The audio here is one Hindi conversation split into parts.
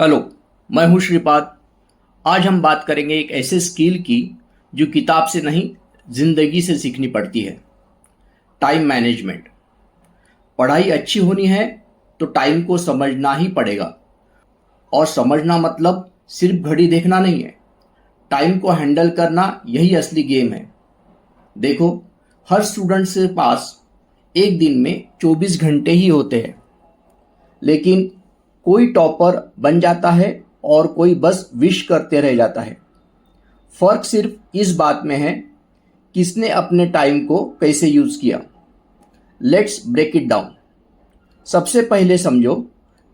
हेलो, मैं हूं श्रीपाद। आज हम बात करेंगे एक ऐसे स्किल की जो किताब से नहीं, जिंदगी से सीखनी पड़ती है। Time management. पढ़ाई अच्छी होनी है तो टाइम को समझना ही पड़ेगा। और समझना मतलब सिर्फ घड़ी देखना नहीं है। टाइम को हैंडल करना यही असली गेम है। देखो, हर स्टूडेंट के पास एक दिन में 24 घंटे ही होते हैं, लेकिन कोई टॉपर बन जाता है और कोई बस विश करते रह जाता है। फर्क सिर्फ इस बात में है, किसने अपने टाइम को कैसे यूज किया। Let's break it down. सबसे पहले समझो,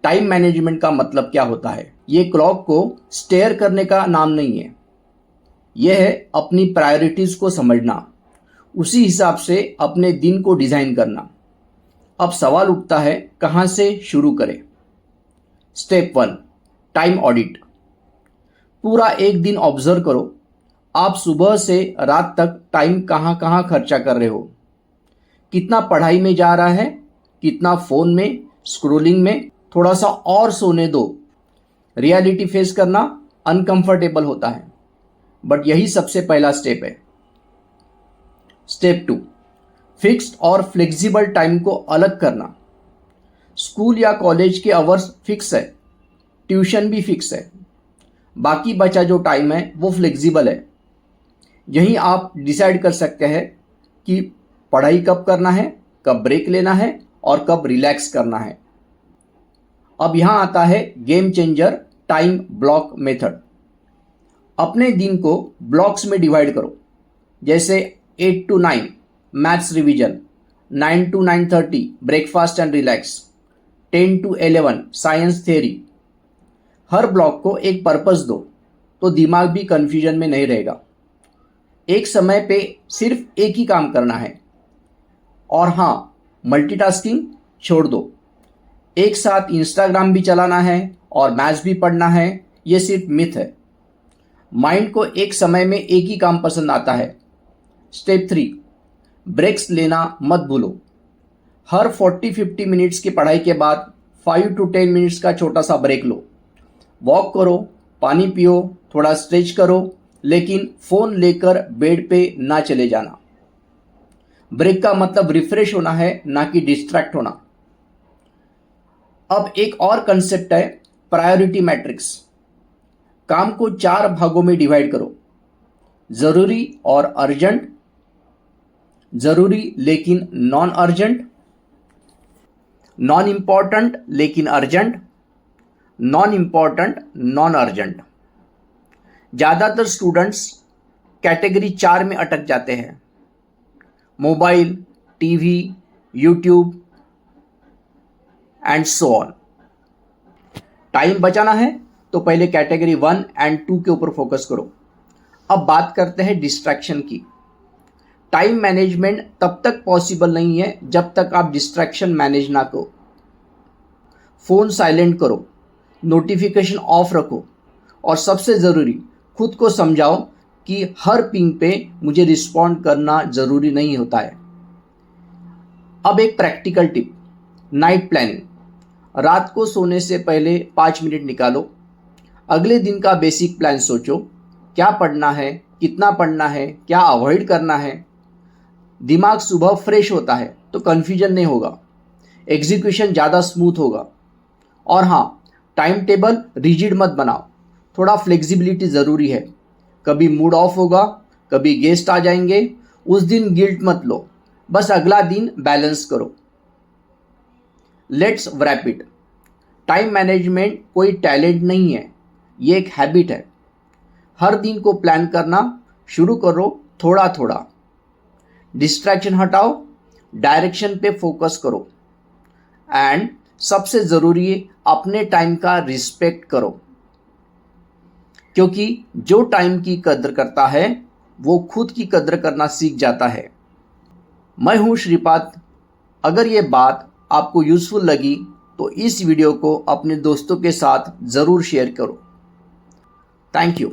टाइम मैनेजमेंट का मतलब क्या होता है। ये क्लॉक को स्टेयर करने का नाम नहीं है। यह है अपनी प्रायोरिटीज को समझना, उसी हिसाब से अपने दिन को डिजाइन करना। अब सवाल उठता है, कहां से शुरू करें। Step 1, time audit. पूरा एक दिन ऑब्जर्व करो, आप सुबह से रात तक टाइम कहां कहां खर्चा कर रहे हो। कितना पढ़ाई में जा रहा है, कितना फोन में, स्क्रोलिंग में। थोड़ा सा और सोने दो। रियलिटी फेस करना अनकंफर्टेबल होता है, बट यही सबसे पहला स्टेप है। स्टेप 2, फिक्स्ड और फ्लेक्सिबल टाइम को अलग करना। स्कूल या कॉलेज के आवर्स फिक्स है, ट्यूशन भी फिक्स है। बाकी बचा जो टाइम है वो फ्लेक्सिबल है। यहीं आप डिसाइड कर सकते हैं कि पढ़ाई कब करना है, कब ब्रेक लेना है और कब रिलैक्स करना है। अब यहां आता है game changer, time block method. अपने दिन को ब्लॉक्स में डिवाइड करो। जैसे 8 to 9 maths revision, 9 to 9:30 breakfast and relax, 10 to 11 science theory. Her block को एक पर्पस दो तो दिमाग भी कंफ्यूजन में नहीं रहेगा। एक समय पे सिर्फ एक ही काम करना है। और हाँ, मल्टीटास्किंग छोड़ दो। एक साथ इंस्टाग्राम भी चलाना है और मैथ्स भी पढ़ना है, ये सिर्फ मिथ है। माइंड को एक समय में एक ही काम पसंद आता है। स्टेप 3, ब्रेक्स लेना मत भूलो। हर 40-50 मिनट्स की पढ़ाई के बाद 5 to 10 मिनट्स का छोटा सा ब्रेक लो। वॉक करो, पानी पियो, थोड़ा स्ट्रेच करो, लेकिन फोन लेकर बेड पे ना चले जाना। ब्रेक का मतलब रिफ्रेश होना है, ना कि डिस्ट्रैक्ट होना। अब एक और कंसेप्ट है, प्रायोरिटी मैट्रिक्स। काम को 4 भागों में डिवाइड करो। जरूरी और अर्जेंट, जरूरी लेकिन नॉन अर्जेंट, नॉन इंपॉर्टेंट लेकिन urgent, non important non urgent. ज्यादातर स्टूडेंट्स कैटेगरी 4 में अटक जाते हैं। Mobile, TV, YouTube and so on. Time बचाना है तो पहले कैटेगरी 1 and 2 के ऊपर फोकस करो। अब बात करते हैं डिस्ट्रैक्शन की। टाइम मैनेजमेंट तब तक पॉसिबल नहीं है जब तक आप डिस्ट्रैक्शन मैनेज ना करो। फोन साइलेंट करो, नोटिफिकेशन ऑफ रखो, और सबसे ज़रूरी, खुद को समझाओ कि हर पिंग पे मुझे रिस्पॉन्ड करना ज़रूरी नहीं होता है। अब एक प्रैक्टिकल टिप, नाइट प्लानिंग। रात को सोने से पहले 5 मिनट निकालो। अगले दिन का बेसिक प्लान सोचो। क्या पढ़ना है, कितना पढ़ना है, क्या अवॉइड करना है। दिमाग सुबह फ्रेश होता है तो कन्फ्यूजन नहीं होगा, एग्जीक्यूशन ज़्यादा स्मूथ होगा। और हाँ, टाइम टेबल रिजिड मत बनाओ, थोड़ा फ्लेक्सिबिलिटी ज़रूरी है। कभी मूड ऑफ होगा, कभी गेस्ट आ जाएंगे, उस दिन गिल्ट मत लो, बस अगला दिन बैलेंस करो। Let's wrap it. Time management कोई टैलेंट नहीं है, ये एक हैबिट है। हर दिन को प्लान करना शुरू करो, थोड़ा थोड़ा। डिस्ट्रैक्शन हटाओ, डायरेक्शन पे फोकस करो, एंड सबसे ज़रूरी है, अपने टाइम का रिस्पेक्ट करो। क्योंकि जो टाइम की कद्र करता है वो खुद की कद्र करना सीख जाता है। मैं हूं श्रीपाद। अगर ये बात आपको यूजफुल लगी तो इस वीडियो को अपने दोस्तों के साथ ज़रूर शेयर करो। Thank you.